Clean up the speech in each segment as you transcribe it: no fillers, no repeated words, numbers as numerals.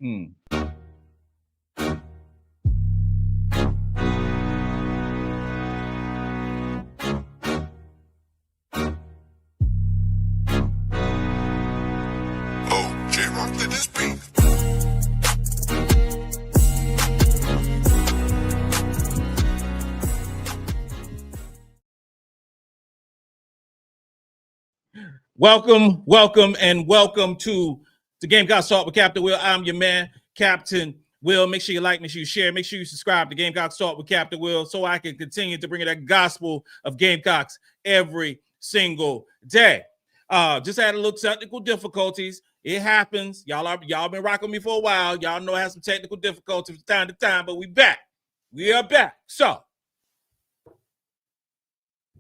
Mm. Welcome to the Gamecocks Talk with Captain Will. I'm your man, Captain Will. Make sure you like, make sure you share, make sure you subscribe to Gamecocks Talk with Captain Will so I can continue to bring you that gospel of Gamecocks every single day. Just had a little technical difficulties. It happens. Y'all been rocking me for a while. Y'all know I have some technical difficulties from time to time, but we back. We are back. So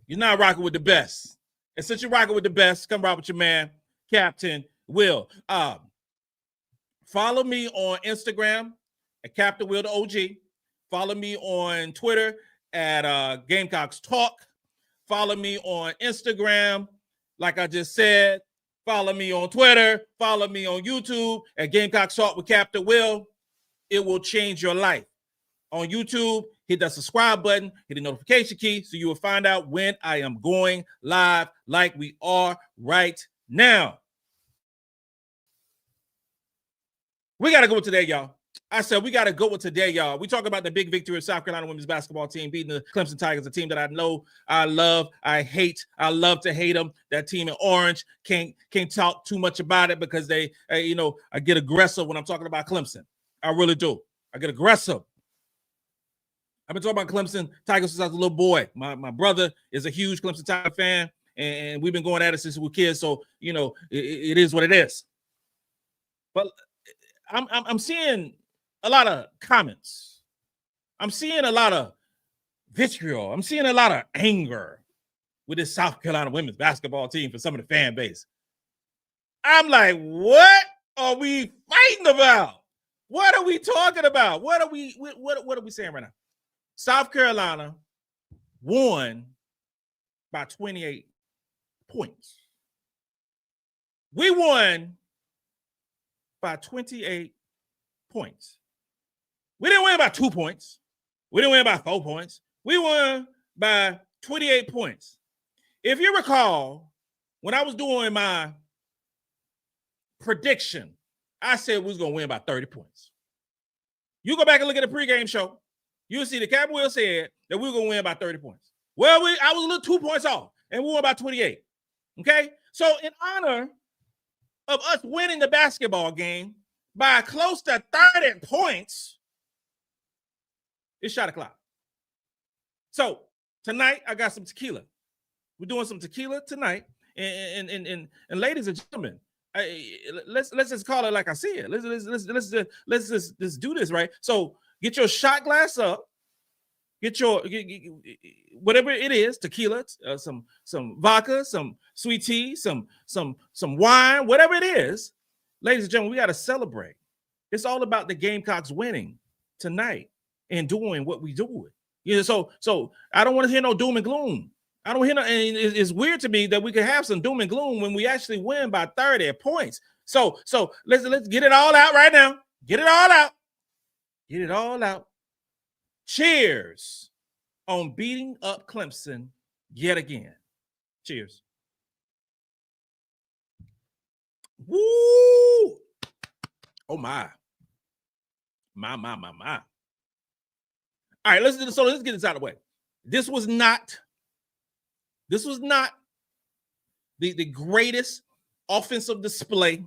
you're not rocking with the best. And since you're rocking with the best, come rock with your man, Captain Will. Follow me on Instagram at Captain Will the OG. Follow me on Twitter at Gamecocks Talk. Follow me on Instagram, like I just said. Follow me on Twitter. Follow me on YouTube at Gamecocks Talk with Captain Will. It will change your life. On YouTube, hit that subscribe button, hit the notification key so you will find out when I am going live like we are right now. We got to go with today, y'all. I said we got to go with today, y'all. We talk about the big victory of South Carolina women's basketball team beating the Clemson Tigers, a team that I know, I love, I hate. I love to hate them. That team in orange, can't talk too much about it because they, I get aggressive when I'm talking about Clemson. I really do. I get aggressive. I've been talking about Clemson Tigers since I was a little boy. My brother is a huge Clemson Tiger fan, and we've been going at it since we were kids. So, it is what it is. But I'm seeing a lot of comments. I'm seeing a lot of vitriol. I'm seeing a lot of anger with this South Carolina women's basketball team for some of the fan base. I'm like, what are we fighting about? What are we talking about? What are we saying right now? South Carolina won by 28 points. We won by 28 points. We didn't win by 2 points. We didn't win by 4 points. We won by 28 points. If you recall, when I was doing my prediction, I said we was going to win by 30 points. You go back and look at the pregame show. You'll see the Captain Will said that we were going to win by 30 points. Well, I was a little 2 points off, and we won by 28. Okay? So in honor of us winning the basketball game by close to 30 points, it's shot o'clock. So tonight, I got some tequila. We're doing some tequila tonight. And ladies and gentlemen, let's just call it like I said. Let's just do this, right? So get your shot glass up. Get whatever it is, tequila, some vodka, some sweet tea, some wine, whatever it is. Ladies and gentlemen, we got to celebrate. It's all about the Gamecocks winning tonight and doing what we do. So I don't want to hear no doom and gloom. I don't hear no, and it's weird to me that we could have some doom and gloom when we actually win by 30 points. So let's get it all out right now. Get it all out. Get it all out. Cheers on beating up Clemson yet again. Cheers. Woo! Oh my. My. All right, let's get this out of the way. This was not the greatest offensive display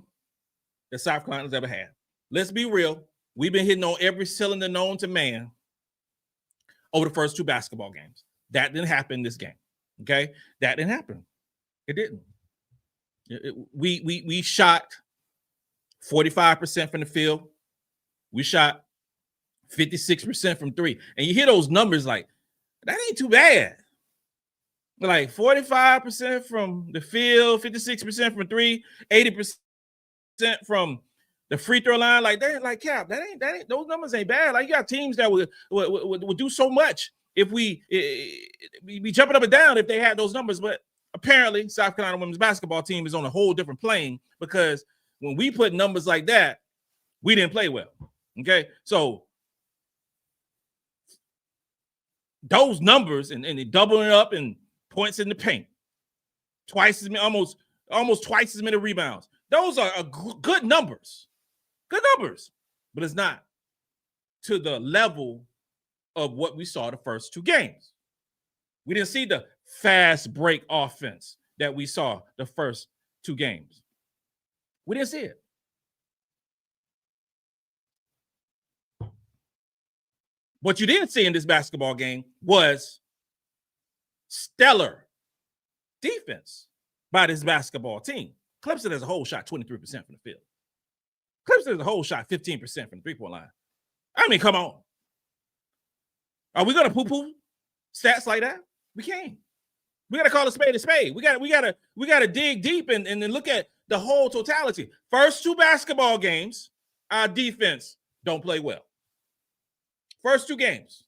that South Carolina's ever had. Let's be real. We've been hitting on every cylinder known to man over the first two basketball games. That didn't happen this game. Okay? That didn't happen. It didn't. We shot 45% from the field. We shot 56% from three. And you hear those numbers like, that ain't too bad. Like 45% from the field, 56% from three, 80% from the free throw line. Like that, like Cap, that ain't those numbers ain't bad. Like you got teams that would do so much if we be jumping up and down if they had those numbers. But apparently, South Carolina women's basketball team is on a whole different plane, because when we put numbers like that We didn't play well. Okay, so those numbers and doubling it up and points in the paint, twice as many, almost twice as many rebounds. Those are good numbers, but it's not to the level of what we saw the first two games. We didn't see the fast break offense that we saw the first two games. We didn't see it. What you didn't see in this basketball game was stellar defense by this basketball team. Clemson as a whole shot 23% from the field. Clemson as a whole shot 15% from the three-point line. I mean, come on. Are we gonna poo-poo stats like that? We can't. We gotta call a spade a spade. We gotta dig deep and then look at the whole totality. First two basketball games, our defense don't play well. First two games.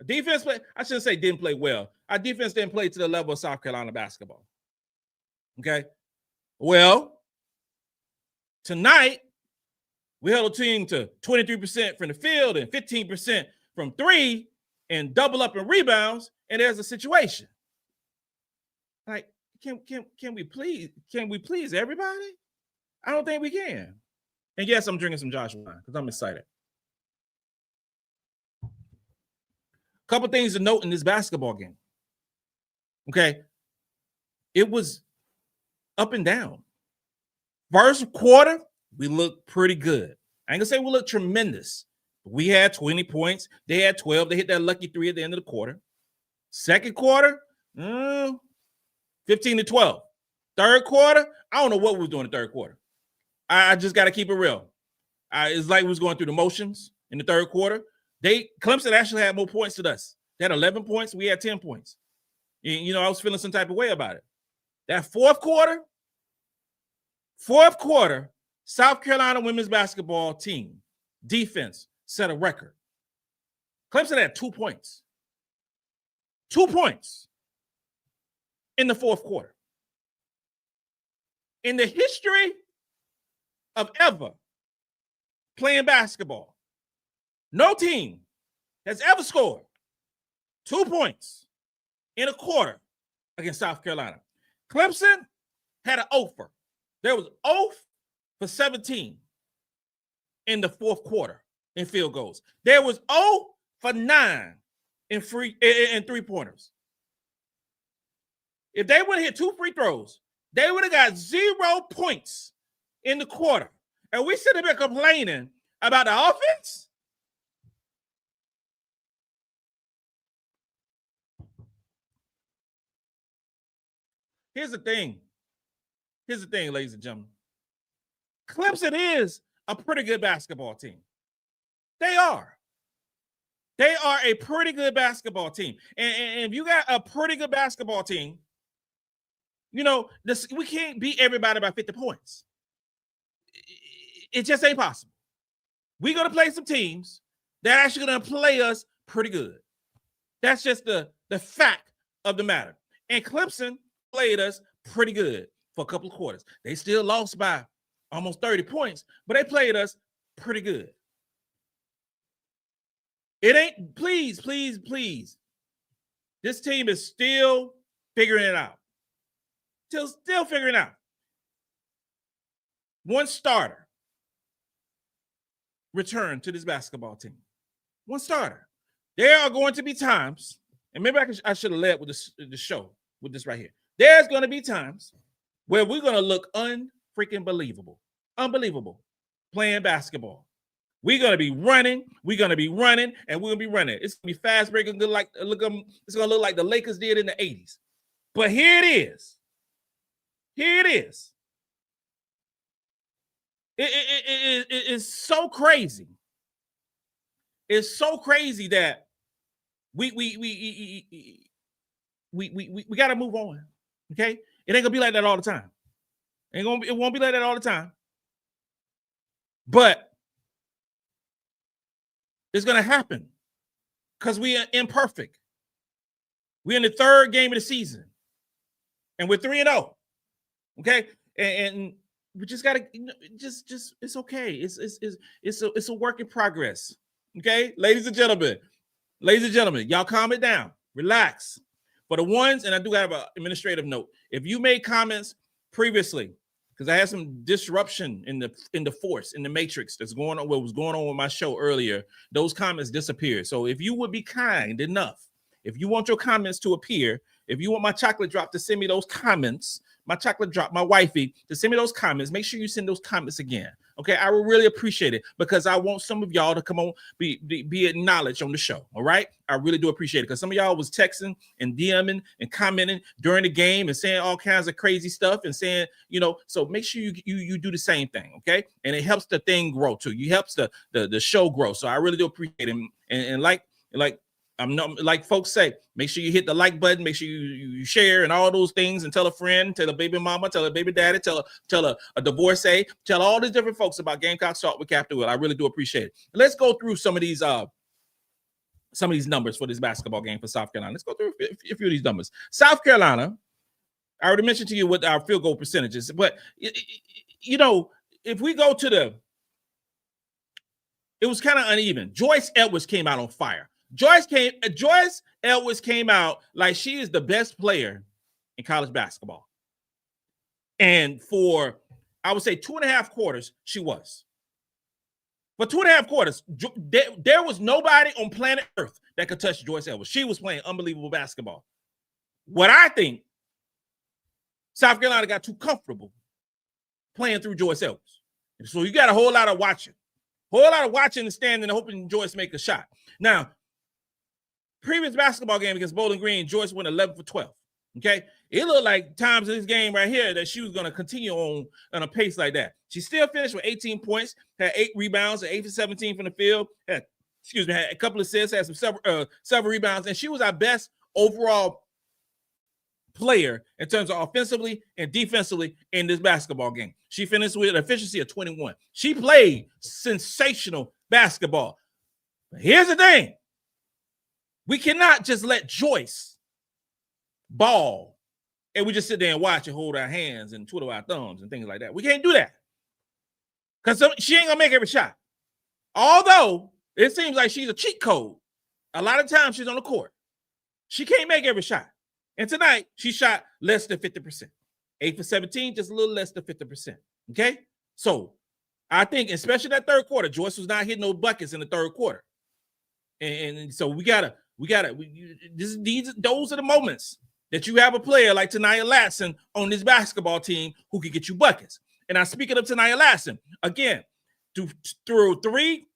Defense play, I shouldn't say didn't play well. Our defense didn't play to the level of South Carolina basketball. Okay. Well, tonight, we held a team to 23% from the field and 15% from three and double up in rebounds, and there's a situation. Like, can we please everybody? I don't think we can. And yes, I'm drinking some Josh wine because I'm excited. Couple things to note in this basketball game. Okay. It was up and down. First quarter, we looked pretty good. I ain't gonna say we looked tremendous. We had 20 points. They had 12. They hit that lucky three at the end of the quarter. Second quarter, 15 to 12. Third quarter, I don't know what we was doing in the third quarter. I just got to keep it real. It's like we was going through the motions in the third quarter. Clemson actually had more points than us. They had 11 points. We had 10 points. You know, I was feeling some type of way about it. That fourth quarter, South Carolina women's basketball team defense set a record. Clemson had 2 points. 2 points in the fourth quarter. In the history of ever playing basketball, no team has ever scored 2 points in a quarter against South Carolina. Clemson had an offer. There was 0 for 17 in the fourth quarter in field goals. There was 0 for 9 in three-pointers. If they would have hit 2 free throws, they would have got 0 points in the quarter. And we sitting there complaining about the offense. Here's the thing, ladies and gentlemen. Clemson is a pretty good basketball team. They are. They are a pretty good basketball team. And if you got a pretty good basketball team, you know, we can't beat everybody by 50 points. It just ain't possible. We're going to play some teams that are actually going to play us pretty good. That's just the fact of the matter. And Clemson played us pretty good for a couple of quarters. They still lost by almost 30 points, but they played us pretty good. It ain't, please. This team is still figuring it out. Still figuring it out. One starter returned to this basketball team. One starter. There are going to be times, and maybe I should have led with the show with this right here. There's going to be times where we're going to look unfreaking believable. Unbelievable playing basketball. We're going to be running, and we're going to be running. It's going to be fast breaking, it's going to look like the Lakers did in the 80s. But here it is. It is so crazy. It's so crazy that we got to move on. Okay? It ain't gonna be like that all the time. It won't be like that all the time. But it's gonna happen because we are imperfect. We're in the third game of the season, and we're 3-0. Okay, and we just gotta just it's okay. It's a work in progress. Okay, ladies and gentlemen, y'all calm it down, relax. For the ones, and I do have an administrative note. If you made comments previously, because I had some disruption in the force, in the matrix that's going on, what was going on with my show earlier, those comments disappeared. So if you would be kind enough, if you want your comments to appear, if you want my chocolate drop to send me those comments, my chocolate drop, my wifey, to send me those comments, make sure you send those comments again. Okay, I would really appreciate it because I want some of y'all to come on, be acknowledged on the show. All right, I really do appreciate it because some of y'all was texting and DMing and commenting during the game and saying all kinds of crazy stuff and saying, so make sure you do the same thing. Okay, and it helps the thing grow too. You helps the show grow. So I really do appreciate it. And like I'm not, like folks say, make sure you hit the like button, make sure you share and all those things, and tell a friend, tell a baby mama, tell a baby daddy, tell a divorcee, tell all these different folks about Gamecocks Talk with Captain Will. I really do appreciate it. Let's go through some of these numbers for this basketball game for South Carolina. Let's go through a few of these numbers. South Carolina, I already mentioned to you what our field goal percentages, but if we go to it was kind of uneven. Joyce Edwards came out on fire. Joyce Edwards came out like she is the best player in college basketball. And for, I would say, 2.5 quarters, she was. For 2.5 quarters, there was nobody on planet Earth that could touch Joyce Edwards. She was playing unbelievable basketball. What I think, South Carolina got too comfortable playing through Joyce Edwards. And so you got a whole lot of watching. And standing and hoping Joyce make a shot. Now, previous basketball game against Bowling Green, Joyce went 11 for 12. Okay, it looked like times in this game right here that she was going to continue on a pace like that. She still finished with 18 points, had 8 rebounds, 8 for 17 from the field. Had a couple of assists, had several rebounds, and she was our best overall player in terms of offensively and defensively in this basketball game. She finished with an efficiency of 21. She played sensational basketball. But here's the thing. We cannot just let Joyce ball and we just sit there and watch and hold our hands and twiddle our thumbs and things like that. We can't do that because she ain't going to make every shot. Although it seems like she's a cheat code. A lot of times she's on the court. She can't make every shot. And tonight, she shot less than 50%. 8 for 17, just a little less than 50%. Okay? So I think, especially that third quarter, Joyce was not hitting no buckets in the third quarter. And so those are the moments that you have a player like Taniyah Latson on this basketball team who can get you buckets. And I'm speaking of Taniyah Latson, again, through 3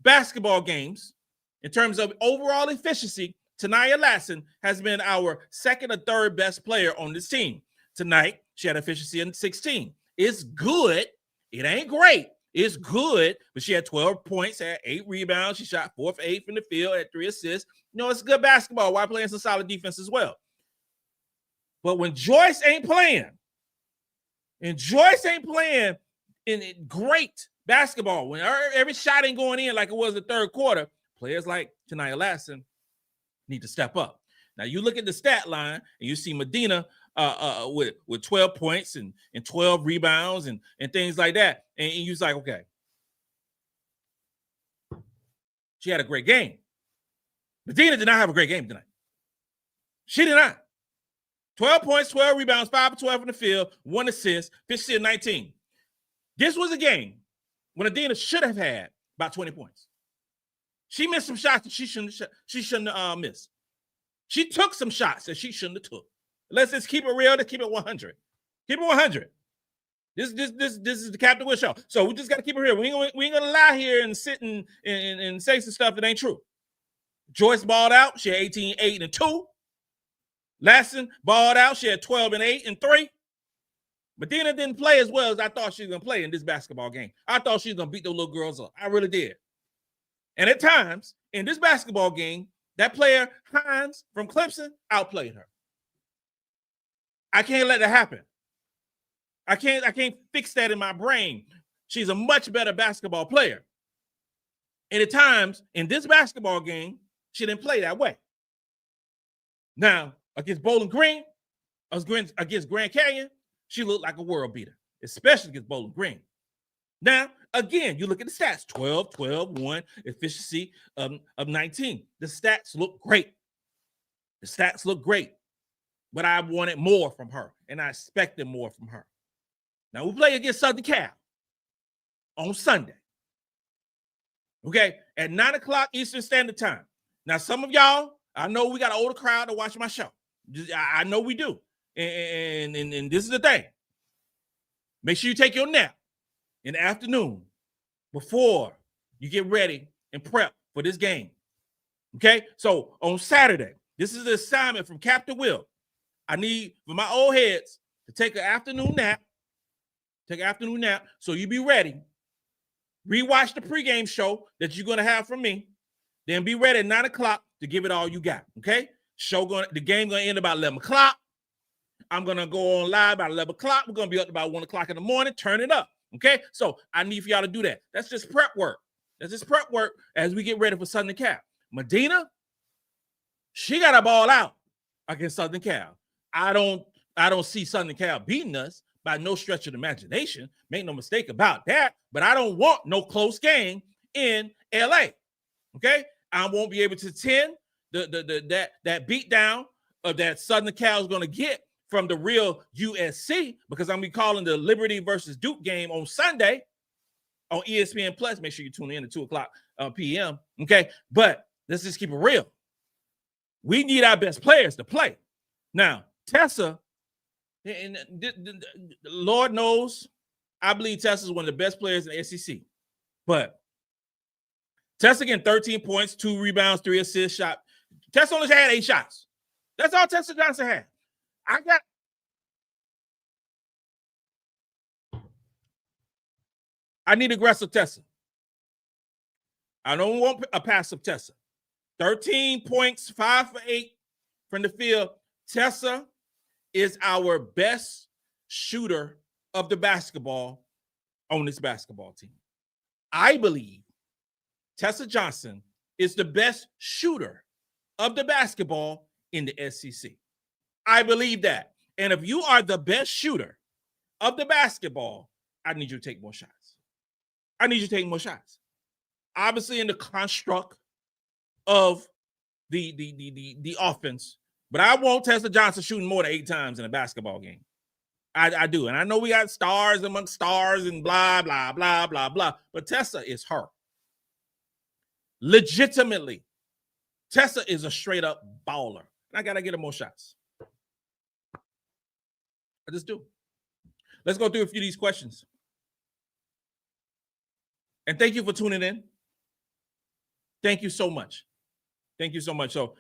basketball games, in terms of overall efficiency, Taniyah Latson has been our second or third best player on this team. Tonight, she had efficiency in 16. It's good. It ain't great. It's good, but she had 12 points, had 8 rebounds. She shot 4 for 8 from the field, had 3 assists. It's good basketball while playing some solid defense as well. But when Joyce ain't playing, in great basketball, when every shot ain't going in like it was the third quarter, players like Taniyah Latson need to step up. Now, you look at the stat line, and you see Madina with 12 points and 12 rebounds and things like that. And you're like, okay. She had a great game. Madina did not have a great game tonight. She did not. 12 points, 12 rebounds, 5 for 12 in the field, 1 assist, 15-19. This was a game when Madina should have had about 20 points. She missed some shots that she shouldn't have missed. She took some shots that she shouldn't have took. Let's just keep it real. Let's keep it 100. Keep it 100. This is the Captain Will show. So we just got to keep it real. We ain't gonna lie here and sit and say some stuff that ain't true. Joyce balled out. She had 18, 8, and 2. Latson balled out. She had 12 and 8 and 3. Madina didn't play as well as I thought she was gonna play in this basketball game. I thought she was gonna beat those little girls up. I really did. And at times in this basketball game, that player Hines from Clemson outplayed her. I can't let that happen. I can't fix that in my brain. She's a much better basketball player. And at times in this basketball game, she didn't play that way. Now, against Bowling Green, against Grand Canyon, she looked like a world beater. especially against Bowling Green. Now, again, you look at the stats, 12, 12, 1, efficiency of 19. The stats look great. The stats look great, but I wanted more from her, and I expected more from her. Now, we play against Southern Cal on Sunday, okay, at 9 o'clock Eastern Standard Time. Now, some of y'all, I know we got an older crowd to watch my show. I know we do, and this is the thing. Make sure you take your nap in the afternoon before you get ready and prep for this game, okay? So, on Saturday, this is the assignment from Captain Will. I need for my old heads to take an afternoon nap. Take an afternoon nap so you be ready. Rewatch the pregame show that you're going to have from me. Then be ready at 9 o'clock to give it all you got, okay? The game going to end about 11 o'clock. I'm going to go on live about 11 o'clock. We're going to be up about 1 o'clock in the morning. Turn it up, okay? So I need for y'all to do that. That's just prep work. That's just prep work as we get ready for Southern Cal. Madina, she got a ball out against Southern Cal. I don't see Southern Cal beating us by no stretch of the imagination. Make no mistake about that. But I don't want no close game in LA. Okay? I won't be able to attend that beat down of that Southern Cal is going to get from the real USC, because I'm going to be calling the Liberty versus Duke game on Sunday on ESPN Plus. Make sure you tune in at 2 o'clock p.m. Okay? But let's just keep it real. We need our best players to play. Now, Tessa, and Lord knows, I believe Tessa is one of the best players in the SEC. But Tessa getting 13 points, 2 rebounds, 3 assists, shot. Tessa only had 8 shots. That's all Tessa Johnson had. I need aggressive Tessa. I don't want a passive Tessa. 13 points, 5 for 8 from the field. Tessa is our best shooter of the basketball on this basketball team. I believe Tessa Johnson is the best shooter of the basketball in the SEC. I believe that. And if you are the best shooter of the basketball, I need you to take more shots. I need you to take more shots. Obviously, in the construct of the offense, but I want Tessa Johnson shooting more than 8 times in a basketball game. I do. And I know we got stars amongst stars and blah, blah, blah, blah, blah. But Tessa is her. Legitimately, Tessa is a straight up baller. I got to get her more shots. I just do. Let's go through a few of these questions. And thank you for tuning in. Thank you so much. Thank you so much. So,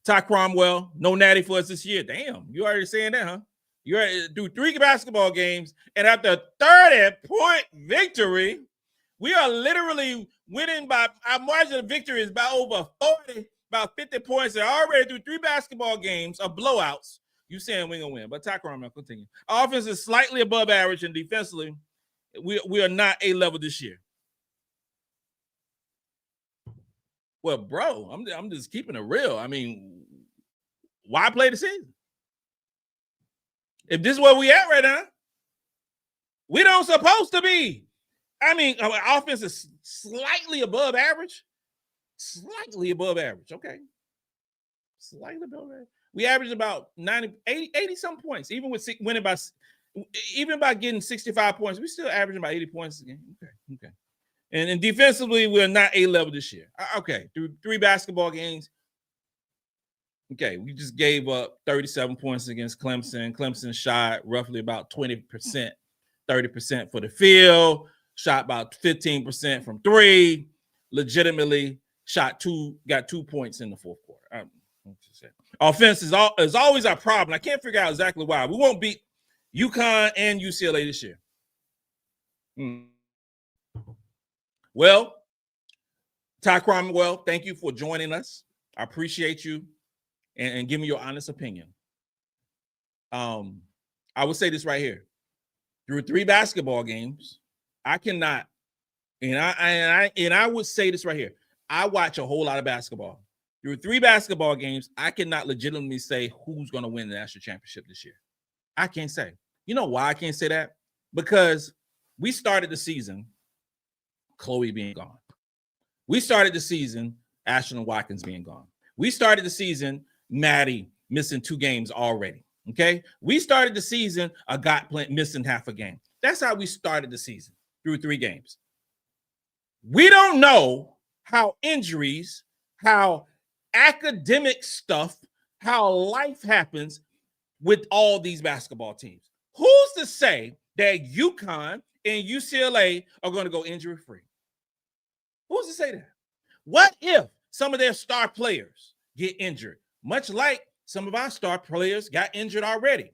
Ty Cromwell, no natty for us this year. Damn, you already saying that, huh? You already do 3 basketball games, and after a 30-point victory, we are literally winning by our margin of victory is about over 40, about 50 points. They're already through 3 basketball games of blowouts. You saying we're gonna win, but Ty Cromwell, continue. Our offense is slightly above average, and defensively, we are not A-level this year. Well, bro, I'm just keeping it real. I mean, why play the season? If this is where we at right now, we don't supposed to be. I mean, our offense is slightly above average. Slightly above average, okay. Slightly above average. We average about 80 some points, even with winning by getting 65 points. We still averaging about 80 points a game. Okay. And defensively, we're not A-level this year. Okay, through 3 basketball games. Okay, we just gave up 37 points against Clemson. Clemson shot roughly about 20%, 30% for the field, shot about 15% from 3, legitimately got 2 points in the fourth quarter. Offense is always our problem. I can't figure out exactly why. We won't beat UConn and UCLA this year. Well, Ty Cromwell, thank you for joining us. I appreciate you and give me your honest opinion. I would say this right here. Through 3 basketball games, I cannot, and I would say this right here. I watch a whole lot of basketball. Through 3 basketball games, I cannot legitimately say who's going to win the national championship this year. I can't say. You know why I can't say that? Because we started the season, Chloe being gone. We started the season, Ashlyn Watkins being gone. We started the season, Maddy missing 2 games already. Okay. We started the season, Agot missing half a game. That's how we started the season through 3 games. We don't know how injuries, how academic stuff, how life happens with all these basketball teams. Who's to say that UConn and UCLA are going to go injury-free? Who's to say that? What if some of their star players get injured, much like some of our star players got injured already?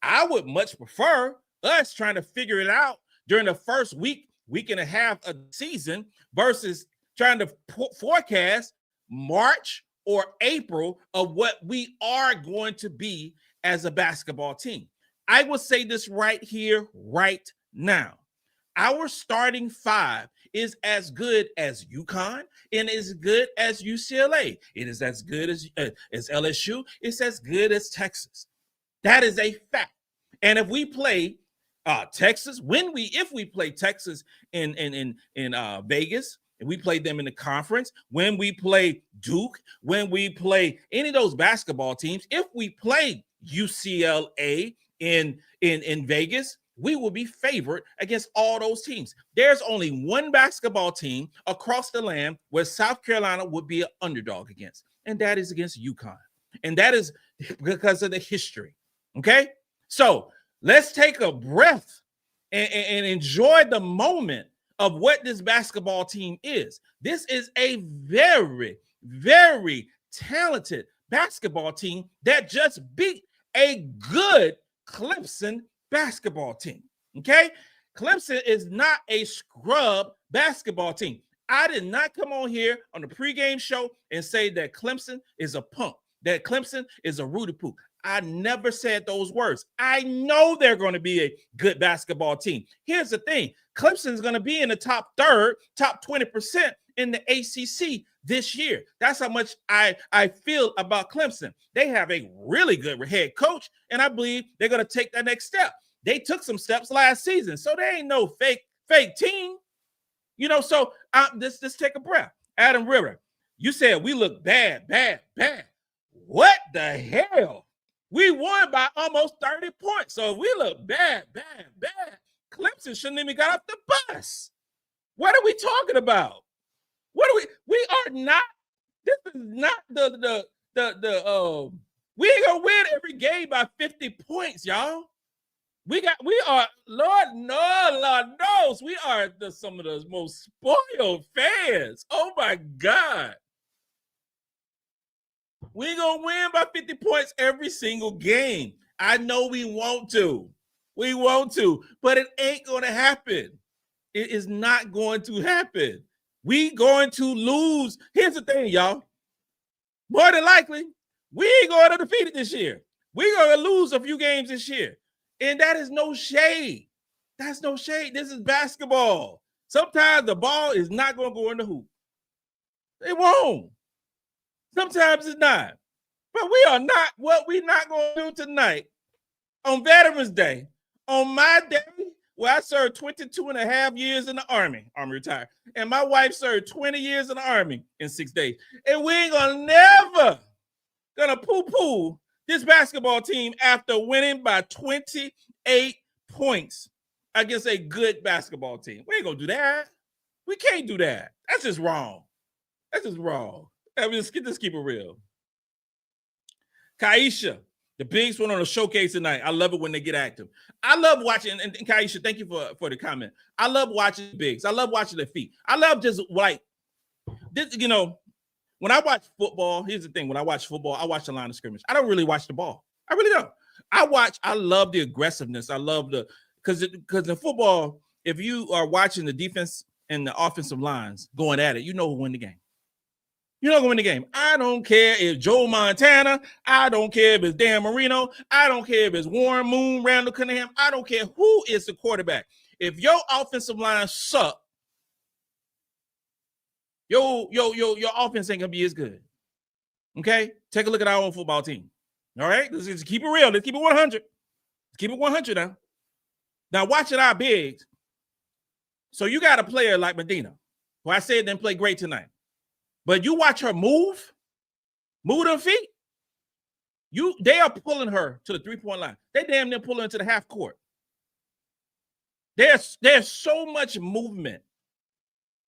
I would much prefer us trying to figure it out during the first week and a half of the season versus trying to forecast March or April of what we are going to be as a basketball team. I will say this right here, right now. Our starting 5 is as good as UConn and as good as UCLA. It is as good as LSU. It's as good as Texas. That is a fact. And if we play Texas, if we play Texas in Vegas, and we play them in the conference, when we play Duke, when we play any of those basketball teams, if we play UCLA in Vegas, we will be favored against all those teams. There's only one basketball team across the land where South Carolina would be an underdog against, and that is against UConn. And that is because of the history. Okay? So let's take a breath and enjoy the moment of what this basketball team is. This is a very, very talented basketball team that just beat a good Clemson basketball team. Okay? Clemson is not a scrub basketball team. I did not come on here on the pregame show and say that Clemson is a punk, that Clemson is a Rudy Poo. I never said those words. I know they're going to be a good basketball team. Here's the thing. Clemson is going to be in the top 20% in the ACC this year. That's how much I feel about Clemson. They have a really good head coach, and I believe they're going to take that next step. They took some steps last season, so they ain't no fake team. You know, so let's take a breath. Adam River, you said we look bad. What the hell? We won by almost 30 points. So if we look bad, Clemson shouldn't even got off the bus. What are we talking about? We are not, this is not we ain't gonna win every game by 50 points, y'all. Lord knows, we are some of the most spoiled fans. Oh my God. We ain't gonna win by 50 points every single game. I know we want to, but it ain't gonna happen. It is not going to happen. We going to lose. Here's the thing, y'all. More than likely, we ain't going to defeat it this year. We're going to lose a few games this year. And that is no shade. That's no shade. This is basketball. Sometimes the ball is not going to go in the hoop. It won't. Sometimes it's not. But we are not, what we're not going to do tonight on Veterans Day, on my day, where I served 22 and a half years in the Army retired, and my wife served 20 years in the Army in 6 days. And we ain't never gonna poo-poo this basketball team after winning by 28 points against a good basketball team. We ain't gonna do that. We can't do that. That's just wrong. That's just wrong. I mean, let's keep it real. Kaisha, the bigs went on a showcase tonight. I love it when they get active. I love watching, and Kaisha, thank you for the comment. I love watching the bigs. I love watching their feet. I love just like this, you know, when I watch football, here's the thing. When I watch football, I watch the line of scrimmage. I don't really watch the ball. I really don't. I love the aggressiveness. I love because in football, if you are watching the defense and the offensive lines going at it, you know who win the game. You're not going to win the game. I don't care if Joe Montana. I don't care if it's Dan Marino. I don't care if it's Warren Moon, Randall Cunningham. I don't care who is the quarterback. If your offensive line suck, your offense ain't going to be as good. Okay? Take a look at our own football team. All right? Let's keep it real. Let's keep it 100. Let's keep it 100 now. Now, watching our bigs, so you got a player like Madina, who I said didn't play great tonight. But you watch her move them feet. They are pulling her to the three-point line. They damn near pulling her to the half court. There's so much movement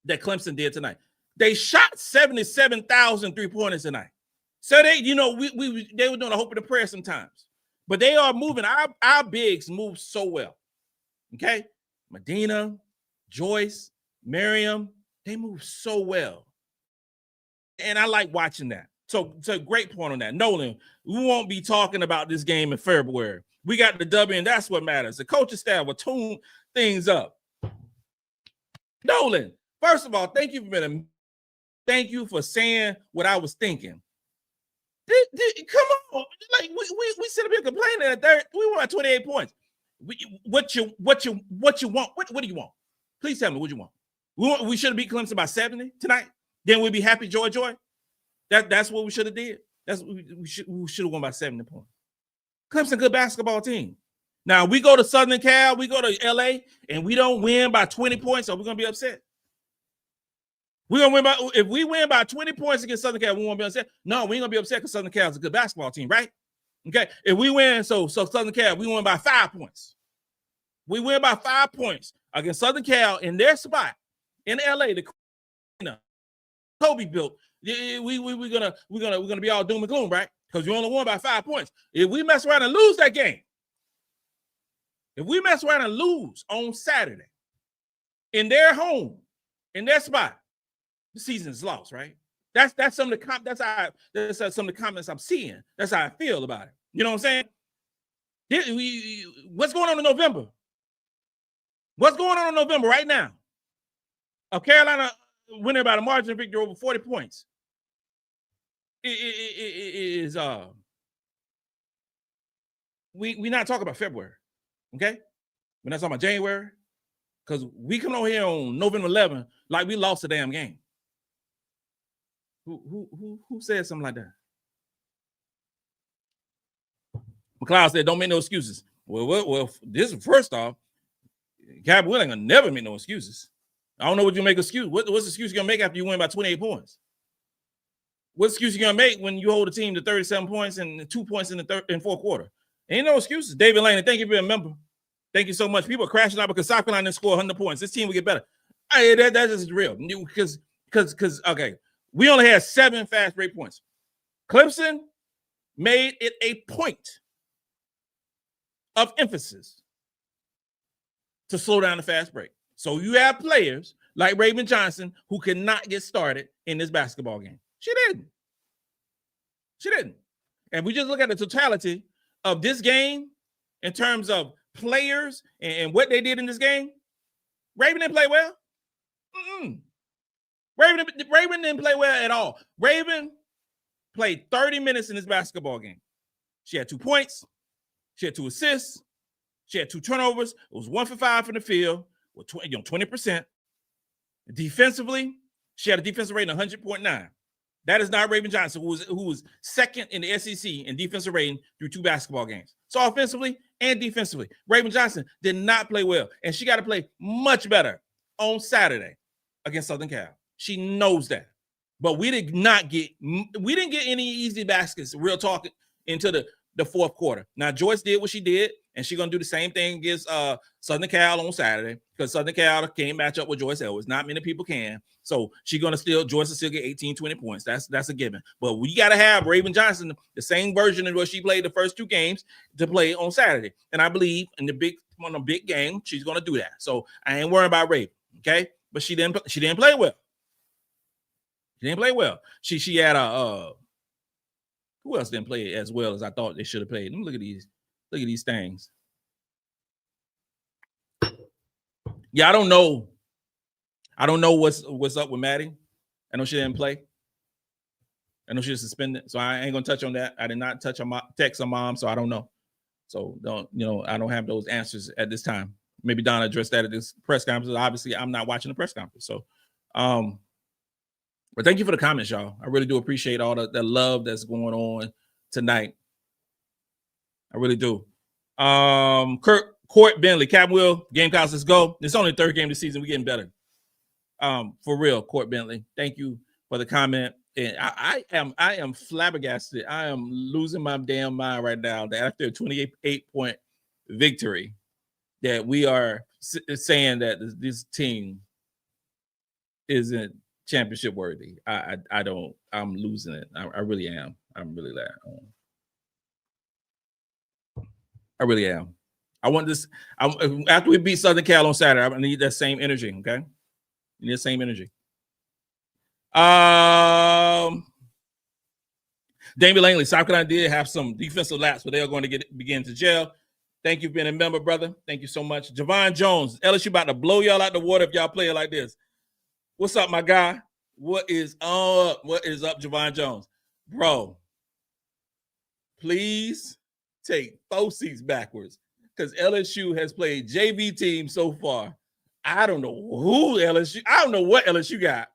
that Clemson did tonight. They shot 77,000 three-pointers tonight. So they, they were doing a hope and a prayer sometimes. But they are moving. Our bigs move so well. Okay? Madina, Joyce, Maryam, they move so well. And I like watching that. So it's a great point on that. Nolan, we won't be talking about this game in February. We got the W, and that's what matters. The coaching staff will tune things up. Nolan, first of all, thank you for saying what I was thinking. Come on, like we sit up here complaining at third. We want 28 points. What you want? What do you want? Please tell me what you want. We should have beat Clemson by 70 tonight. Then we'd be happy, joy. That's what we should have did. We should have won by 70 points. Clemson, good basketball team. Now we go to Southern Cal, we go to LA, and we don't win by 20 points. Are we gonna be upset? We're gonna win if we win by 20 points against Southern Cal, we won't be upset. No, we ain't gonna be upset because Southern Cal is a good basketball team, right? Okay. If we win, so Southern Cal, we win by 5 points. We win by 5 points against Southern Cal in their spot in LA. The Kobe built. We're gonna be all doom and gloom, right? Because we only won by 5 points. If we mess around and lose that game, if we mess around and lose on Saturday in their home, in their spot, the season is lost, right? That's some of the some of the comments I'm seeing. That's how I feel about it. You know what I'm saying? What's going on in November? What's going on in November right now? Carolina winning by a margin of victory over 40 points. We're not talking about February, okay? We're not talking about January, because we come over here on November 11th like we lost a damn game. Who said something like that? McLeod said, "Don't make no excuses." Well, this first off, Cap Will ain't gonna never make no excuses. I don't know what you make excuse. What's the excuse you gonna make after you win by 28 points? What excuse you gonna make when you hold a team to 37 points and 2 points in the third and fourth quarter? Ain't no excuses. David Lane, thank you for being a member. Thank you so much. People are crashing out because South Carolina didn't score 100 points. This team will get better. That's just real. Because okay, we only had 7 fast break points. Clemson made it a point of emphasis to slow down the fast break. So you have players like Raven Johnson who cannot get started in this basketball game. She didn't. And we just look at the totality of this game in terms of players and what they did in this game. Raven didn't play well. Raven didn't play well at all. Raven played 30 minutes in this basketball game. She had 2 points. She had 2 assists. She had 2 turnovers. It was 1 for 5 from the field with 20%. Defensively, she had a defensive rating of 100.9. That is not Raven Johnson, who was second in the SEC in defensive rating through 2 basketball games. So offensively and defensively, Raven Johnson did not play well, and she got to play much better on Saturday against Southern Cal. She knows that. But we didn't get any easy baskets, real talk, into the fourth quarter. Now, Joyce did what she did, and she's going to do the same thing against Southern Cal on Saturday, because Southern Cal can't match up with Joyce Edwards. Not many people can. So Joyce will still get 18, 20 points. That's a given. But we got to have Raven Johnson, the same version of what she played the first 2 games, to play on Saturday. And I believe in the big game, she's going to do that. So I ain't worried about Raven, okay? But she didn't play well. She didn't play well. She had who else didn't play as well as I thought they should have played? Let me look at these things. Yeah, I don't know what's up with Maddy. I know she didn't play. I know she was suspended, so I ain't gonna touch on that. I did not touch on text her mom, so I don't know. So I don't have those answers at this time. Maybe Donna addressed that at this press conference. Obviously, I'm not watching the press conference. So, but thank you for the comments, y'all. I really do appreciate all the love that's going on tonight. I really do. Court Bentley, Captain Will, Gamecocks, let's go. It's only the third game of the season. We're getting better. For real, Court Bentley. Thank you for the comment. And I am flabbergasted. I am losing my damn mind right now that after a 28-point victory, that we are saying that this team isn't championship worthy. I'm losing it. I really am. I'm really that. I really am. I want this. After we beat Southern Cal on Saturday, I need that same energy. Okay, you need the same energy. Damian Langley, South Carolina did have some defensive laps, but they are going to begin to jail. Thank you for being a member, brother. Thank you so much. Javon Jones, LSU about to blow y'all out the water if y'all play it like this. What's up, my guy? What is up? What is up, Javon Jones? Bro, please take 4 seats backwards because LSU has played JV teams so far. I don't know who LSU. I don't know what LSU got.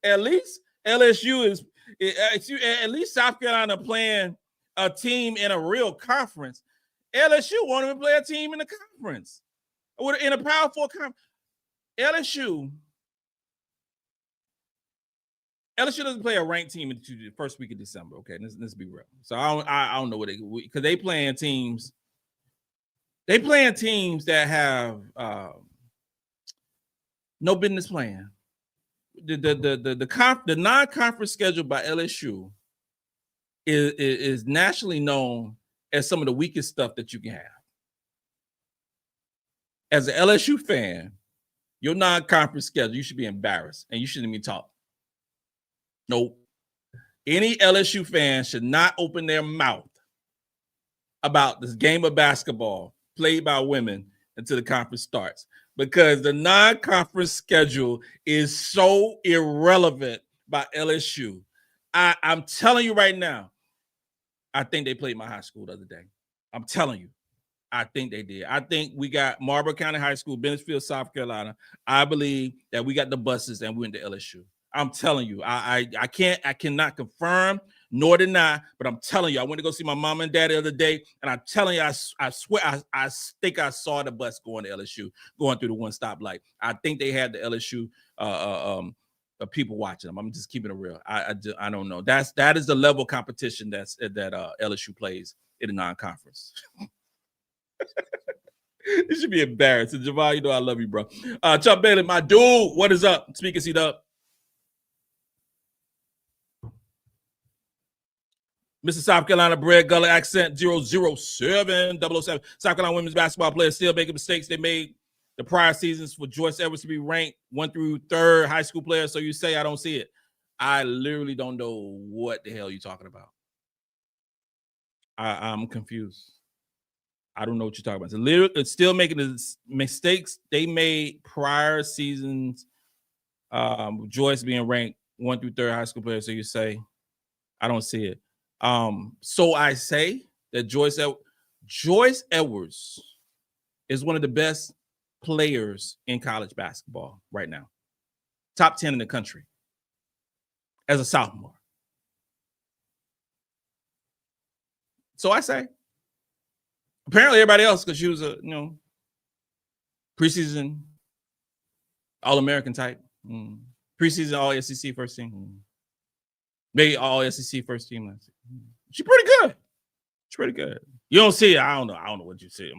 At least LSU is. At least South Carolina playing a team in a real conference. LSU won't even play a team in the conference or in a Power 4 conference. LSU doesn't play a ranked team in the first week of December. Okay, let's be real. So I don't know what because they playing teams. They playing teams that have no business playing. The non-conference schedule by LSU is nationally known as some of the weakest stuff that you can have. As an LSU fan, your non-conference schedule, you should be embarrassed and you shouldn't even talk. Nope. Any LSU fan should not open their mouth about this game of basketball played by women until the conference starts. Because the non-conference schedule is so irrelevant by LSU. I'm telling you right now, I think they played my high school the other day. I'm telling you, I think they did. I think we got Marlboro County High School, Bennettsville, South Carolina. I believe that we got the buses and we went to LSU. I'm telling you, I cannot confirm nor deny, but I'm telling you, I went to go see my mom and dad the other day, and I'm telling you, I swear, I think I saw the bus going to LSU, going through the one stoplight. I think they had the LSU people watching them. I'm just keeping it real. I don't know. That is the level of competition that LSU plays in the non-conference. It should be embarrassing. Javon, you know I love you, bro. Chuck Bailey, my dude, what is up? Speaking seat up. Mr. South Carolina bred Gullah accent 007 007. South Carolina women's basketball players still making mistakes they made the prior seasons for Joyce Edwards to be ranked 1 through 3rd high school player. So you say I don't see it. I literally don't know what the hell you're talking about. I'm confused. I don't know what you're talking about. It's still making the mistakes they made prior seasons. Joyce being ranked 1 through 3rd high school player. So you say I don't see it. So I say that Joyce Edwards is one of the best players in college basketball right now. Top 10 in the country as a sophomore. So I say, apparently everybody else, because she was a, preseason All-American type. Preseason All-SEC first team. Maybe All-SEC first team last year. She's pretty good. She's pretty good. You don't see it. I don't know what you see.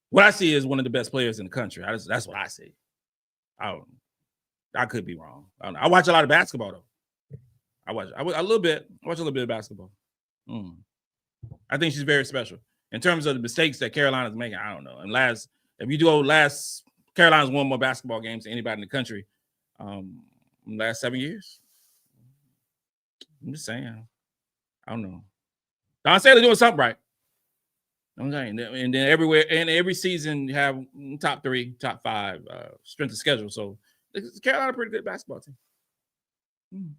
What I see is one of the best players in the country. That's what I see. I could be wrong. I watch a lot of basketball though. I watch a little bit. I watch a little bit of basketball. I think she's very special in terms of the mistakes that Carolina's making. I don't know. And Carolina's won more basketball games than anybody in the country in the last 7 years. I'm just saying. I don't know. Dawn Staley doing something right. I'm saying, and then every season you have top 3, top 5 strength of schedule. So Carolina pretty good basketball team.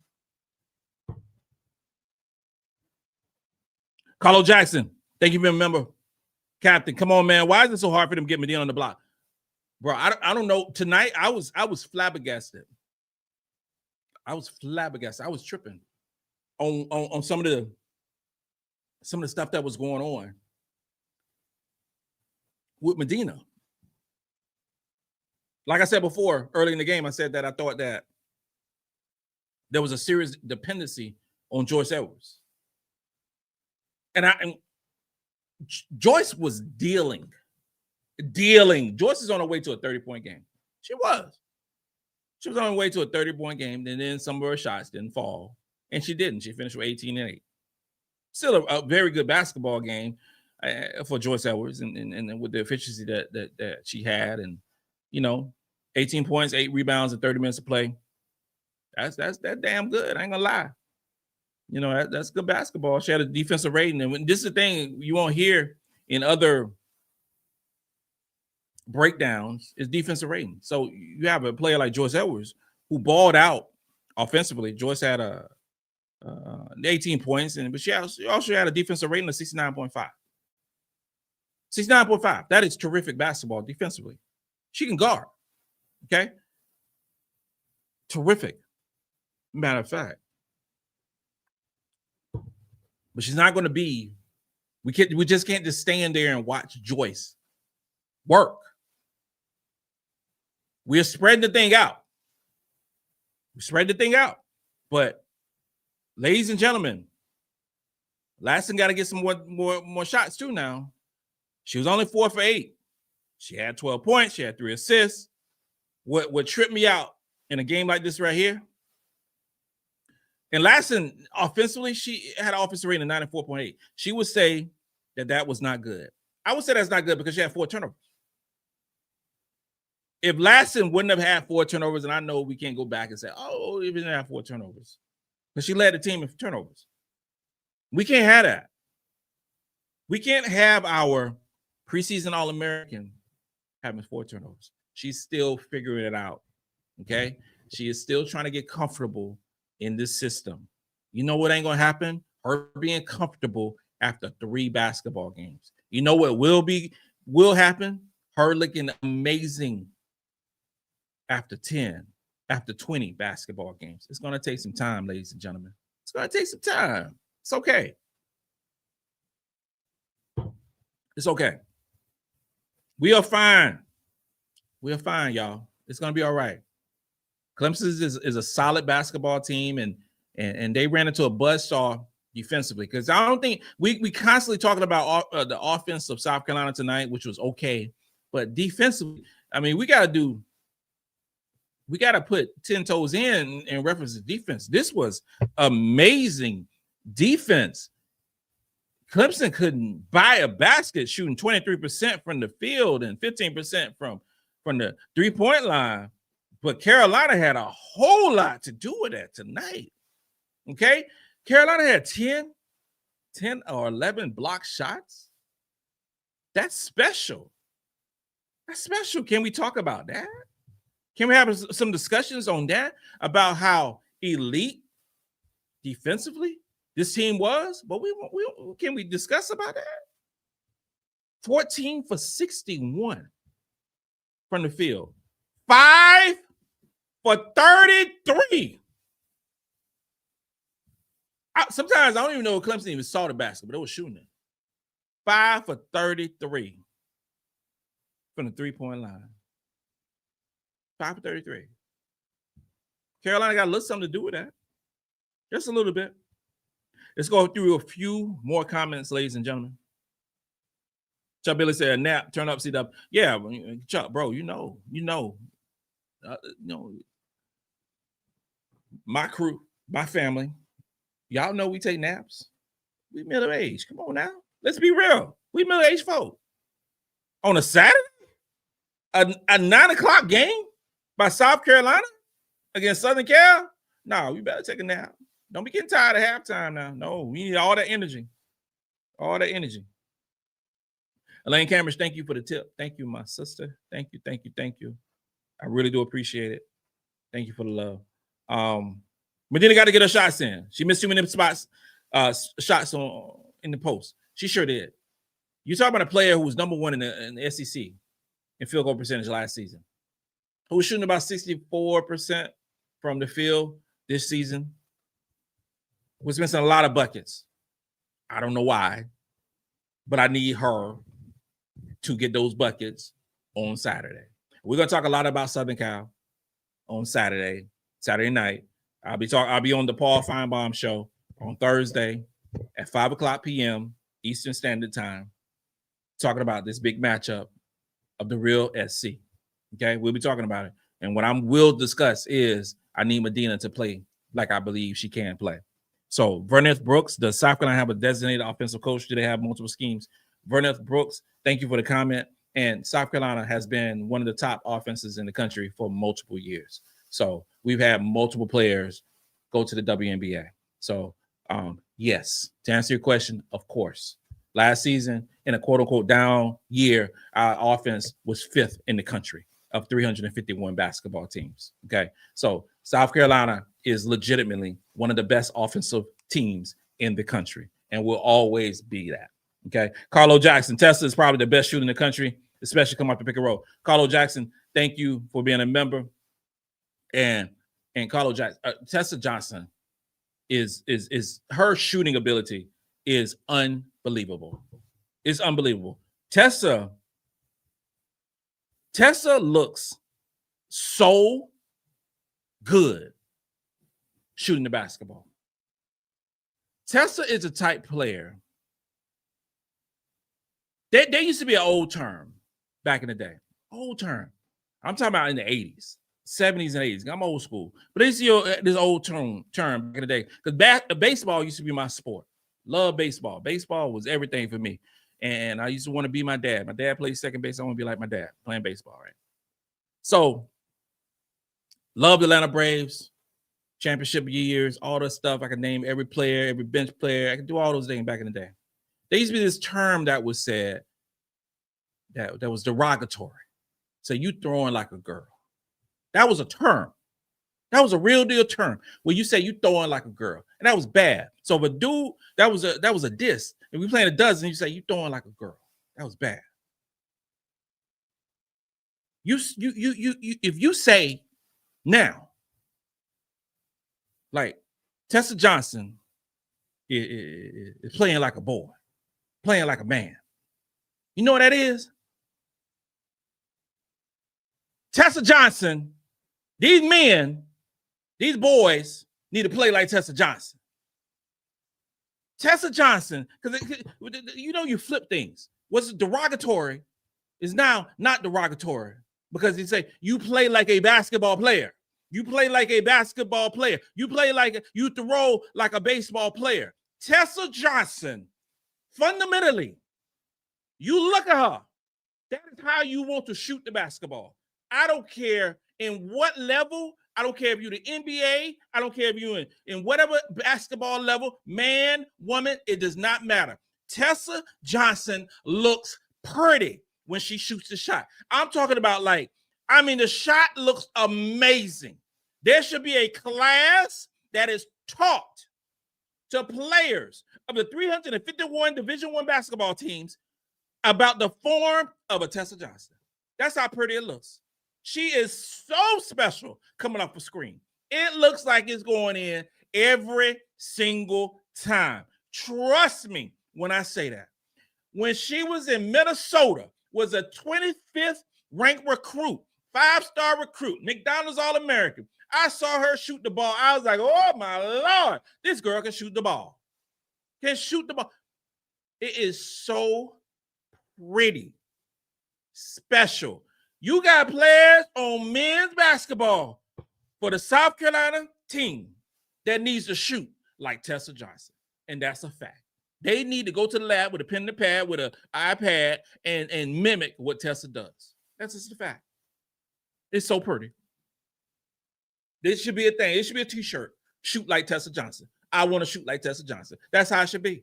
Carlo Jackson, thank you for being a member. Captain, come on, man. Why is it so hard for them to get Madina on the block? Bro, I don't know. Tonight, I was flabbergasted. I was tripping on some of the stuff that was going on. with Madina. Like I said before, early in the game, I said that I thought that there was a serious dependency on Joyce Edwards. And Joyce was dealing. Joyce is on her way to a 30-point game. She was on her way to a 30-point game, and then some of her shots didn't fall. And she didn't. She finished with 18 and 8. Still a very good basketball game for Joyce Edwards, and with the efficiency that she had, and 18 points, 8 rebounds, and 30 minutes of play. That's damn good. I ain't gonna lie. That's good basketball. She had a defensive rating, and this is the thing you won't hear in other breakdowns is defensive rating. So you have a player like Joyce Edwards who balled out offensively. Joyce had 18 points, but she also had a defensive rating of 69.5. 69.5. That is terrific basketball defensively. She can guard. Okay. Terrific. Matter of fact. But she's not going to be. We just can't just stand there and watch Joyce work. We're spreading the thing out. But, ladies and gentlemen, Latson got to get some more shots too now. She was only 4 for 8. She had 12 points. She had 3 assists. What tripped me out in a game like this right here? And Latson, offensively, she had an offensive rating of 94.8. She would say that was not good. I would say that's not good because she had 4 turnovers. If Latson wouldn't have had 4 turnovers, and I know we can't go back and say, oh, he didn't have 4 turnovers, because she led the team in turnovers. We can't have that. We can't have our preseason All-American having 4 turnovers. She's still figuring it out, okay? She is still trying to get comfortable in this system. You know what ain't going to happen? Her being comfortable after 3 basketball games. You know what will happen? Her looking amazing after 10, after 20 basketball games. It's going to take some time, ladies and gentlemen. It's going to take some time. It's okay. It's okay. We are fine. We are fine, y'all. It's going to be all right. Clemson is a solid basketball team, and they ran into a buzzsaw defensively, because I don't think we constantly talking about the offense of South Carolina tonight, which was okay, but defensively, I mean, we got to put 10 toes in reference to defense. This was amazing defense. Clemson couldn't buy a basket, shooting 23% from the field and 15% from the 3-point line. But Carolina had a whole lot to do with that tonight. Okay? Carolina had 10 or 11 block shots. That's special. That's special. Can we talk about that? Can we have some discussions on that, about how elite defensively this team was? But can we discuss about that? 14 for 61 from the field. 5 for 33. Sometimes I don't even know if Clemson even saw the basket, but they were shooting it. 5 for 33 from the 3-point line. 5 for 33. Carolina got a little something to do with that. Just a little bit. Let's go through a few more comments, ladies and gentlemen. Chuck Billy said, "Nap, turn up, CW." Yeah, Chuck, bro, you know, my crew, my family, y'all know we take naps. We middle-aged. Come on now. Let's be real. We middle-aged folk. On a Saturday? A 9 o'clock game by South Carolina against Southern Cal? No, we better take a nap. Don't be getting tired at halftime now. No, we need all that energy. All that energy. Elaine Cameron, thank you for the tip. Thank you, my sister. Thank you, thank you, thank you. I really do appreciate it. Thank you for the love. Madina got to get her shots in. She missed too many shots in the post. She sure did. You talk about a player who was number 1 in the SEC in field goal percentage last season, who was shooting about 64% from the field this season, was missing a lot of buckets. I don't know why, but I need her to get those buckets on Saturday. We're going to talk a lot about Southern Cal on Saturday night. I'll be on the Paul Feinbaum show on Thursday at 5:00 p.m. Eastern Standard Time, talking about this big matchup of the real SC. Okay, we'll be talking about it. And what I will discuss is I need Madina to play like I believe she can play. So Verneth Brooks, does South Carolina have a designated offensive coach? Do they have multiple schemes? Verneth Brooks, thank you for the comment. And South Carolina has been one of the top offenses in the country for multiple years. So we've had multiple players go to the WNBA. So yes, to answer your question, of course. Last season, in a quote-unquote down year, our offense was 5th in the country of 351 basketball teams. Okay, so South Carolina is legitimately one of the best offensive teams in the country and will always be that. Okay, Carlo Jackson, Tessa is probably the best shooter in the country, especially come up to pick and roll. Carlo Jackson, thank you for being a member. And Carlo Jackson, Tessa Johnson is her shooting ability is unbelievable. It's unbelievable. Tessa looks so good shooting the basketball. Tessa is a type player. There used to be an old term back in the day. Old term. I'm talking about in the 80s, 70s, and 80s. I'm old school. But this old term back in the day. Because baseball used to be my sport. Love baseball. Baseball was everything for me. And I used to want to be my dad. My dad played second base. I want to be like my dad playing baseball, right? So, love the Atlanta Braves, championship years, all the stuff. I can name every player, every bench player. I can do all those things back in the day. There used to be this term that was said that was derogatory. So you throwing like a girl. That was a term. That was a real deal term where you say you throwing like a girl. And that was bad. So if a dude, that was a diss. If we playing a dozen, you say you throwing like a girl. That was bad. If you say now, like Tessa Johnson is playing like a boy, playing like a man. You know what that is? Tessa Johnson, these men, these boys need to play like Tessa Johnson. Tessa Johnson, because you flip things. What's derogatory is now not derogatory because you say you play like a basketball player. You play like a basketball player. You throw like a baseball player. Tessa Johnson, fundamentally, you look at her. That is how you want to shoot the basketball. I don't care in what level. I don't care if you're the NBA. I don't care if you're in whatever basketball level, man, woman, it does not matter. Tessa Johnson looks pretty when she shoots the shot. I'm talking about the shot looks amazing. There should be a class that is taught to players of the 351 Division I basketball teams about the form of a Tessa Johnson. That's how pretty it looks. She is so special coming off the screen. It looks like it's going in every single time. Trust me when I say that. When she was in Minnesota, was a 25th ranked recruit, 5-star recruit, McDonald's All-American. I saw her shoot the ball. I was like, oh my Lord, this girl can shoot the ball. Can shoot the ball. It is so pretty, special. You got players on men's basketball for the South Carolina team that needs to shoot like Tessa Johnson. And that's a fact. They need to go to the lab with a pen and a pad, with an iPad, and mimic what Tessa does. That's just a fact. It's so pretty. This should be a thing. It should be a t-shirt. Shoot like Tessa Johnson. I want to shoot like Tessa Johnson. That's how it should be.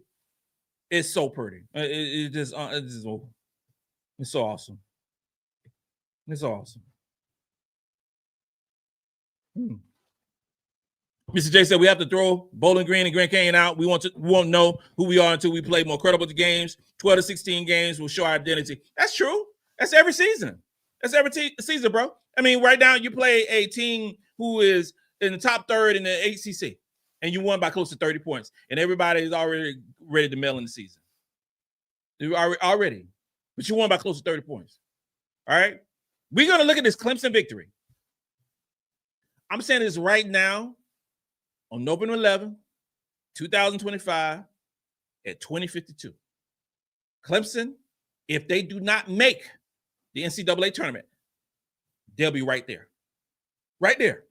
It's so pretty. It's so awesome. It's awesome. Mr. J said we have to throw Bowling Green and Grand Canyon out. We won't know who we are until we play more credible games. 12 to 16 games will show our identity. That's true. That's every season. That's every season, bro. I mean, right now you play a team who is in the top third in the ACC, and you won by close to 30 points, and everybody is already ready to mail in the season. Already. but you won by close to 30 points. All right? We're going to look at this Clemson victory. I'm saying this right now on November 11, 2025 at 20:52. Clemson, if they do not make the NCAA tournament, they'll be right there. Right there.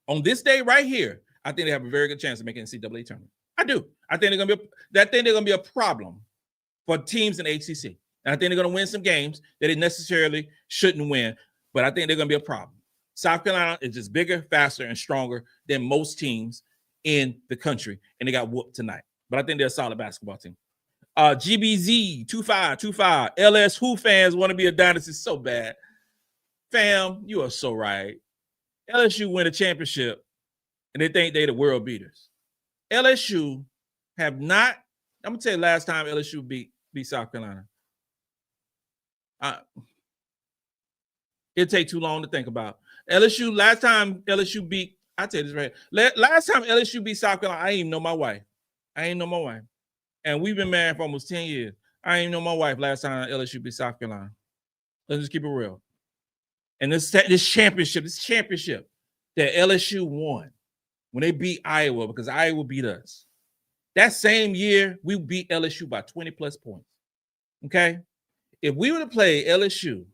On this day right here, I think they have a very good chance of making the NCAA tournament. I do. I think they're going to be a problem for teams in the ACC. And I think they're going to win some games that they necessarily shouldn't win, but I think they're going to be a problem. South Carolina is just bigger, faster, and stronger than most teams in the country, and they got whooped tonight. But I think they're a solid basketball team. GBZ 2525 LS Who fans want to be a dynasty so bad. Fam, you are so right. LSU win a championship, and they think they're the world beaters. LSU have not. I'm gonna tell you last time LSU beat South Carolina. It'll take too long to think about. LSU, last time LSU beat, I'll tell you this right. Last time LSU beat South Carolina, I didn't even know my wife. And we've been married for almost 10 years. I didn't even know my wife last time LSU beat South Carolina. Let's just keep it real. And this championship that LSU won when they beat Iowa, because Iowa beat us. That same year, we beat LSU by 20 plus points. Okay? If we would have played LSU,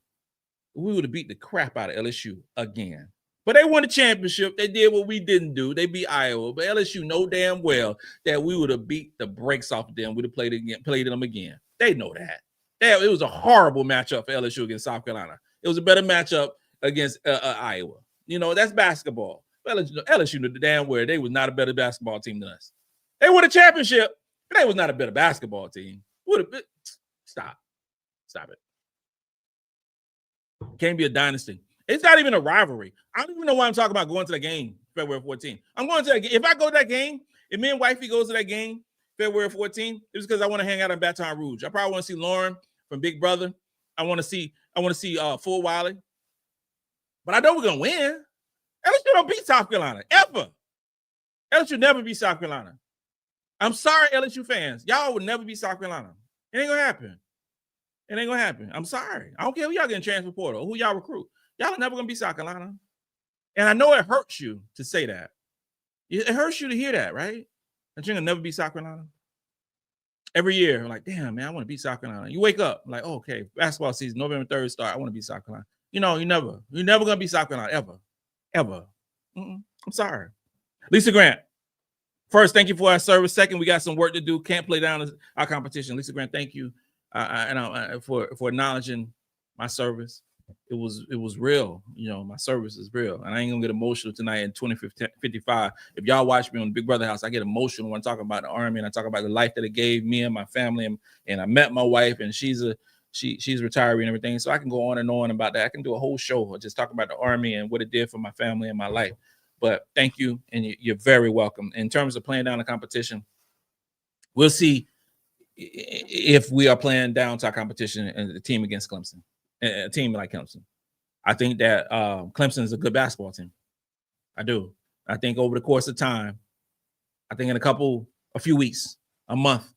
we would have beat the crap out of LSU again. But they won the championship. They did what we didn't do. They beat Iowa. But LSU know damn well that we would have beat the brakes off of them. We'd have played them again. They know that. It was a horrible matchup for LSU against South Carolina. It was a better matchup against Iowa. You know, that's basketball. LSU knew the damn well they was not a better basketball team than us. They won a championship, but they was not a better basketball team. Stop it. Can't be a dynasty. It's not even a rivalry. I don't even know why I'm talking about going to the game February 14th. I'm going to that game. If I go to that game, if me and wifey goes to that game February 14th, it's because I want to hang out in Baton Rouge. I probably want to see Lauren from Big Brother. I want to see Full Wiley. But I know we're gonna win. LSU don't beat South Carolina ever. LSU never beat South Carolina. I'm sorry, LSU fans. Y'all would never beat South Carolina. It ain't gonna happen. I'm sorry. I don't care who y'all getting transfer portal or who y'all recruit. Y'all are never gonna beat South Carolina. And I know it hurts you to say that. It hurts you to hear that, right? That you're gonna never beat South Carolina. Every year, I'm like, damn, man, I want to beat South Carolina. You wake up, like, oh, okay, basketball season, November 3rd start. I want to beat South Carolina. You know, you're never gonna beat South Carolina ever. I'm sorry. Lisa Grant. First, thank you for our service. Second, we got some work to do. Can't play down our competition. Lisa Grant, thank you for acknowledging my service. It was real. You know, my service is real. And I ain't gonna get emotional tonight in 2055. If y'all watch me on Big Brother House, I get emotional when I talk about the Army and I talk about the life that it gave me and my family. And I met my wife, and she's retiring and everything. So I can go on and on about that. I can do a whole show or just talk about the Army and what it did for my family and my life. But thank you, and you're very welcome. In terms of playing down the competition, we'll see if we are playing down to our competition and the team against Clemson, a team like Clemson. I think that Clemson is a good basketball team. I do. I think over the course of time, I think in a few weeks, a month,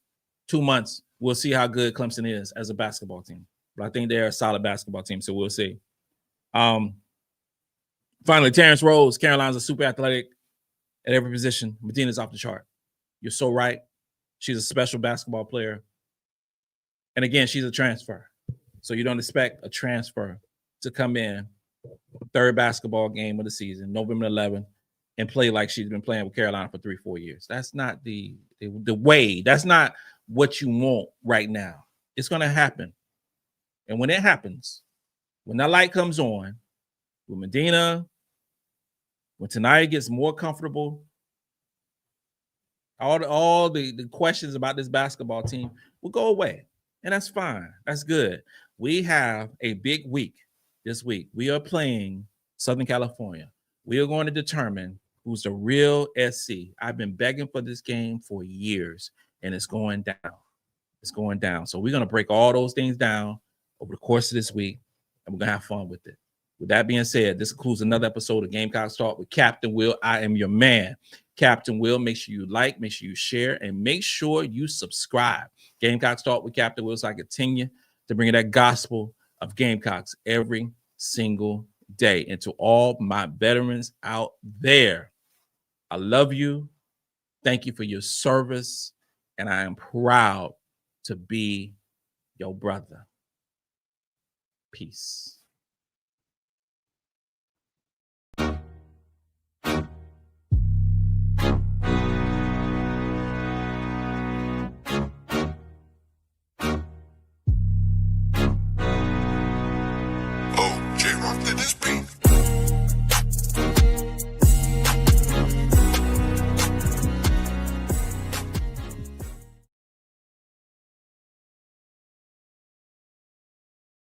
2 months, we'll see how good Clemson is as a basketball team. But I think they're a solid basketball team, so we'll see. Finally, Terrence Rose. Carolina's a super athletic at every position. Madina's off the chart. You're so right. She's a special basketball player. And again, she's a transfer. So you don't expect a transfer to come in, third basketball game of the season, November 11th, and play like she's been playing with Carolina for 3-4 years. That's not the way. That's not what you want right now. It's going to happen. And when it happens, when that light comes on, with Madina, when Tanaya gets more comfortable, all the questions about this basketball team will go away. And that's fine. That's good. We have a big week this week. We are playing Southern California. We are going to determine who's the real SC. I've been begging for this game for years, and it's going down. It's going down. So we're going to break all those things down over the course of this week, and we're going to have fun with it. With that being said, this concludes another episode of Gamecocks Talk with Captain Will. I am your man. Captain Will. Make sure you like, make sure you share, and make sure you subscribe. Gamecocks Talk with Captain Will, so I continue to bring you that gospel of Gamecocks every single day. And to all my veterans out there, I love you. Thank you for your service, and I am proud to be your brother. Peace.